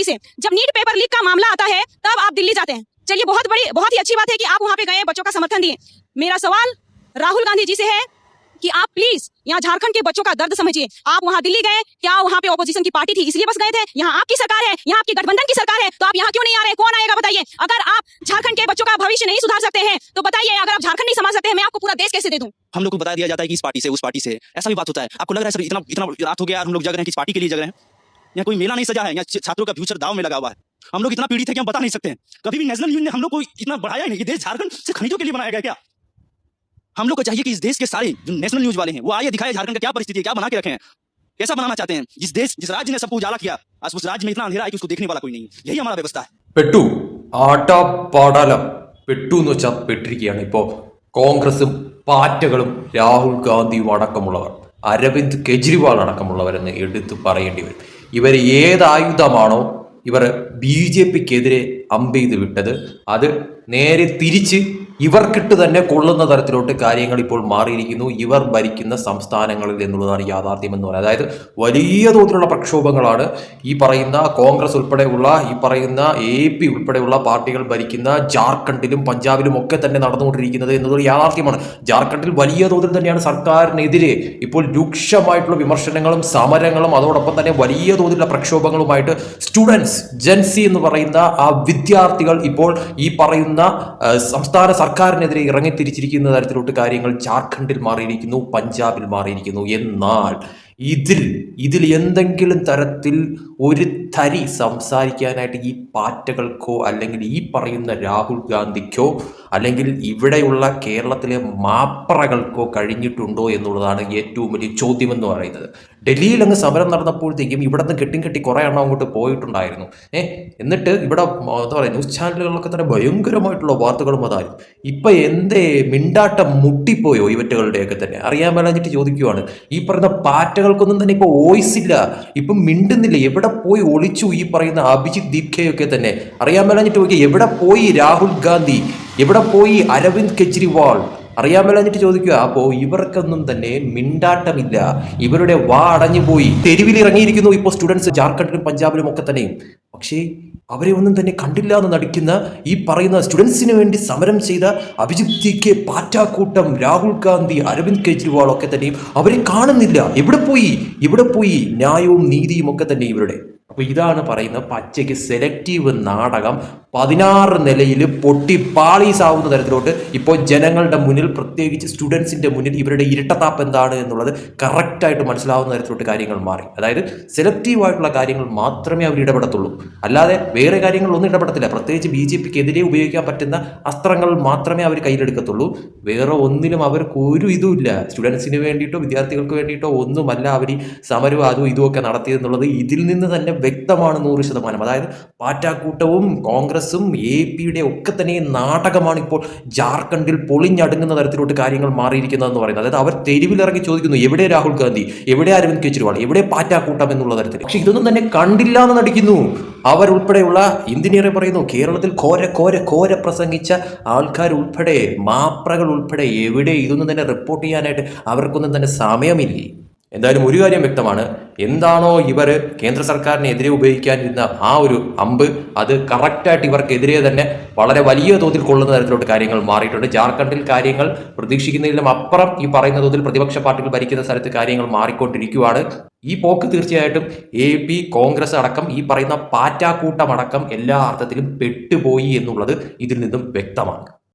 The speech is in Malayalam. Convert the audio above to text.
जी से। जब नीट पेपर लीक का मामला आता है तब आप दिल्ली जाते हैं। चलिए, बहुत ही अच्छी बात है कि आप वहां पे गए, बच्चों का समर्थन दिए। मेरा सवाल राहुल गांधी जी से है कि आप प्लीज यहाँ झारखंड के बच्चों का दर्द समझिए। आप वहां दिल्ली गए, क्या वहां पे ऑपोजिशन की पार्टी थी इसलिए बस गए थे? यहाँ आपकी सरकार है, यहाँ आपकी गठबंधन की सरकार है, तो आप यहाँ क्यों नहीं आ रहे? कौन आएगा बताइए? अगर आप झारखंड के बच्चों का भविष्य नहीं सुधार सकते हैं तो बताइए, अगर आप झारखंड नहीं संभाल सकते हैं, मैं आपको पूरा देश कैसे दे दूं? हम लोग को बता दिया जाता है कि इस पार्टी से उस पार्टी से, ऐसा भी बात होता है। आपको लग रहा है सर इतना इतना रात हो गया, हम लोग जग रहे हैं किस पार्टी के लिए जग रहे हैं? यहाँ कोई मेला नहीं सजा है, यहाँ छात्रों का फ्यूचर दाव में लगा हुआ है। हम लोग इतना पीड़ित है कि हम बता नहीं सकते हैं। कभी भी नेशनल न्यूज ने हम लोग को इतना बढ़ाया ही नहीं। ये देश झारखंड सिर्फ खनिजों के लिए बनाया गया क्या? हम लोग को चाहिए कि इस देश के सारे जो नेशनल न्यूज वाले हैं वो आए, दिखाए झारखंड का क्या परिस्थिति है, क्या बना के रखे हैं, कैसा बनाना चाहते हैं। जिस राज्य ने सबको उजाला किया, आज उस राज्य में इतना अंधेरा है कि उसको देखने वाला कोई नहीं। यही हमारा व्यवस्था है। പെട്ടു ആട്ടപ്പാടലം പെട്ടു എന്ന് വെച്ചാൽ പെട്ടിരിക്കുകയാണ് ഇപ്പോൾ കോൺഗ്രസും പാറ്റകളും രാഹുൽ ഗാന്ധിയും അടക്കമുള്ളവർ, അരവിന്ദ് കെജ്രിവാൾ അടക്കമുള്ളവരെന്ന് എടുത്തു പറയേണ്ടി വരും. ഇവർ ഏതായുധമാണോ ഇവർ BJPക്കെതിരെ അമ്പെയ്ത് വിട്ടത്, അത് നേരെ തിരിച്ച് ഇവർക്കിട്ട് തന്നെ കൊള്ളുന്ന തരത്തിലോട്ട് കാര്യങ്ങൾ ഇപ്പോൾ മാറിയിരിക്കുന്നു ഇവർ ഭരിക്കുന്ന സംസ്ഥാനങ്ങളിൽ എന്നുള്ളതാണ് യാഥാർത്ഥ്യം എന്ന് പറയുന്നത്. അതായത് വലിയ തോതിലുള്ള പ്രക്ഷോഭങ്ങളാണ് ഈ പറയുന്ന കോൺഗ്രസ് ഉൾപ്പെടെയുള്ള, ഈ പറയുന്ന AP ഉൾപ്പെടെയുള്ള പാർട്ടികൾ ഭരിക്കുന്ന ജാർഖണ്ഡിലും പഞ്ചാബിലും ഒക്കെ തന്നെ നടന്നുകൊണ്ടിരിക്കുന്നത് എന്നതൊരു യാഥാർത്ഥ്യമാണ്. ജാർഖണ്ഡിൽ വലിയ തോതിൽ തന്നെയാണ് സർക്കാരിനെതിരെ ഇപ്പോൾ രൂക്ഷമായിട്ടുള്ള വിമർശനങ്ങളും സമരങ്ങളും അതോടൊപ്പം തന്നെ വലിയ തോതിലുള്ള പ്രക്ഷോഭങ്ങളുമായിട്ട് സ്റ്റുഡൻസ്, ജെൻസി എന്ന് പറയുന്ന ആ വിദ്യാർത്ഥികൾ ഇപ്പോൾ ഈ പറയുന്ന സംസ്ഥാന സർക്കാരിനെതിരെ ഇറങ്ങിത്തിരിച്ചിരിക്കുന്ന തരത്തിലോട്ട് കാര്യങ്ങൾ ജാർഖണ്ഡിൽ മാറിയിരിക്കുന്നു, പഞ്ചാബിൽ മാറിയിരിക്കുന്നു. എന്നാൽ ഇതിൽ എന്തെങ്കിലും തരത്തിൽ ഒരു തരി സംസാരിക്കാനായിട്ട് ഈ പാറ്റകൾക്കോ അല്ലെങ്കിൽ ഈ പറയുന്ന രാഹുൽ ഗാന്ധിക്കോ അല്ലെങ്കിൽ ഇവിടെയുള്ള കേരളത്തിലെ മാപ്രകൾക്കോ കഴിഞ്ഞിട്ടുണ്ടോ എന്നുള്ളതാണ് ഏറ്റവും വലിയ ചോദ്യം എന്ന് പറയുന്നത്. ഡൽഹിയിൽ അങ്ങ് സമരം നടന്നപ്പോഴത്തേക്കും ഇവിടെ നിന്ന് കെട്ടി കുറേ എണ്ണം അങ്ങോട്ട് പോയിട്ടുണ്ടായിരുന്നു. എന്നിട്ട് ഇവിടെ എന്താ പറയുക, ന്യൂസ് ചാനലുകളിലൊക്കെ തന്നെ ഭയങ്കരമായിട്ടുള്ള വാർത്തകളും അതായിരുന്നു. ഇപ്പം എന്തേ മിണ്ടാട്ടം മുട്ടിപ്പോയോ ഇവറ്റകളുടെയൊക്കെ തന്നെ അറിയാൻ മേലാഞ്ഞിട്ട് ചോദിക്കുവാണ്. ഈ പറയുന്ന പാറ്റകൾക്കൊന്നും തന്നെ ഇപ്പോൾ വോയിസ് ഇല്ല, ഇപ്പം മിണ്ടുന്നില്ല. എവിടെ പോയി ഒളിച്ചു ഈ പറയുന്ന അഭിജിത് ദീപ്കയൊക്കെ തന്നെ അറിയാൻ മേലാഞ്ഞിട്ട് ചോദിക്കുക. എവിടെ പോയി രാഹുൽ ഗാന്ധി, എവിടെ പോയി അരവിന്ദ് കെജ്രിവാൾ അറിയാൻ മേലാഞ്ഞിട്ട് ചോദിക്കുക. അപ്പോൾ ഇവർക്കൊന്നും തന്നെ മിണ്ടാട്ടമില്ല, ഇവരുടെ വാ അടഞ്ഞു പോയി. തെരുവിൽ ഇറങ്ങിയിരിക്കുന്നു ഇപ്പോൾ സ്റ്റുഡൻസ് ജാർഖണ്ഡിലും പഞ്ചാബിലും ഒക്കെ തന്നെയും. പക്ഷേ അവരെ ഒന്നും തന്നെ കണ്ടില്ല എന്ന് നടിക്കുന്ന ഈ പറയുന്ന സ്റ്റുഡൻസിന് വേണ്ടി സമരം ചെയ്ത അഭിജിത് ദീപ്കെ, പാറ്റാക്കൂട്ടം, രാഹുൽ ഗാന്ധി, അരവിന്ദ് കെജ്രിവാൾ ഒക്കെ തന്നെയും അവരെ കാണുന്നില്ല. എവിടെ പോയി ന്യായവും നീതിയും ഒക്കെ തന്നെ ഇവരുടെ. അപ്പോൾ ഇതാണ് പറയുന്ന പച്ചയ്ക്ക് സെലക്റ്റീവ് നാടകം 16 നിലയിൽ പൊട്ടി പാളീസാവുന്ന തരത്തിലോട്ട് ഇപ്പോൾ ജനങ്ങളുടെ മുന്നിൽ, പ്രത്യേകിച്ച് സ്റ്റുഡൻസിൻ്റെ മുന്നിൽ ഇവരുടെ ഇരട്ടത്താപ്പ് എന്താണ് എന്നുള്ളത് കറക്റ്റായിട്ട് മനസ്സിലാവുന്ന തരത്തിലോട്ട് കാര്യങ്ങൾ മാറി. അതായത് സെലക്റ്റീവായിട്ടുള്ള കാര്യങ്ങൾ മാത്രമേ അവർ ഇടപെടത്തുള്ളൂ, അല്ലാതെ വേറെ കാര്യങ്ങളൊന്നും ഇടപെടത്തില്ല. പ്രത്യേകിച്ച് BJPക്കെതിരെ ഉപയോഗിക്കാൻ പറ്റുന്ന അസ്ത്രങ്ങൾ മാത്രമേ അവർ കയ്യിലെടുക്കത്തുള്ളൂ. വേറെ ഒന്നിലും അവർക്ക് ഒരു ഇതുമില്ല. സ്റ്റുഡൻസിന് വേണ്ടിയിട്ടോ വിദ്യാർത്ഥികൾക്ക് വേണ്ടിയിട്ടോ ഒന്നുമല്ല അവർ ഈ സമരവും അതും ഇതുമൊക്കെ നടത്തിയെന്നുള്ളത് ഇതിൽ നിന്ന് തന്നെ വ്യക്തമാണ് 100%. അതായത് പാറ്റാക്കൂട്ടവും കോൺഗ്രസും APയുടെ ഒക്കെ തന്നെ നാടകമാണ് ഇപ്പോൾ ജാർഖണ്ഡിൽ പൊളിഞ്ഞടുങ്ങുന്ന തരത്തിലോട്ട് കാര്യങ്ങൾ മാറിയിരിക്കുന്നതെന്ന് പറയുന്നത്. അതായത് അവർ തെരുവിലിറങ്ങി ചോദിക്കുന്നു, എവിടെ രാഹുൽ ഗാന്ധി, എവിടെ അരവിന്ദ് കെജ്രിവാൾ, എവിടെ പാറ്റാക്കൂട്ടം എന്നുള്ള തരത്തിൽ. പക്ഷെ ഇതൊന്നും തന്നെ കണ്ടില്ല എന്ന് നടിക്കുന്നു അവരുൾപ്പെടെയുള്ള. എന്തിനേറെ പറയുന്നു, കേരളത്തിൽ ഘോര പ്രസംഗിച്ച ആൾക്കാർ ഉൾപ്പെടെ, മാപ്രകൾ ഉൾപ്പെടെ എവിടെ ഇതൊന്നും തന്നെ റിപ്പോർട്ട് ചെയ്യാനായിട്ട് അവർക്കൊന്നും തന്നെ സമയമില്ലേ. എന്തായാലും ഒരു കാര്യം വ്യക്തമാണ്, എന്താണോ ഇവർ കേന്ദ്ര സർക്കാരിനെതിരെ ഉപയോഗിക്കാനിരുന്ന ആ ഒരു അമ്പ്, അത് കറക്റ്റായിട്ട് ഇവർക്കെതിരെ തന്നെ വളരെ വലിയ തോതിൽ കൊള്ളുന്ന തരത്തിലോട്ട് കാര്യങ്ങൾ മാറിയിട്ടുണ്ട്. ജാർഖണ്ഡിൽ കാര്യങ്ങൾ പ്രതീക്ഷിക്കുന്നതിലും അപ്പുറം ഈ പറയുന്ന തോതിൽ പ്രതിപക്ഷ പാർട്ടികൾ ഭരിക്കുന്ന സ്ഥലത്ത് കാര്യങ്ങൾ മാറിക്കൊണ്ടിരിക്കുകയാണ്. ഈ പോക്ക് തീർച്ചയായിട്ടും AP, കോൺഗ്രസ് അടക്കം ഈ പറയുന്ന പാറ്റാക്കൂട്ടമടക്കം എല്ലാ അർത്ഥത്തിലും പെട്ടുപോയി എന്നുള്ളത് ഇതിൽ നിന്നും വ്യക്തമാണ്.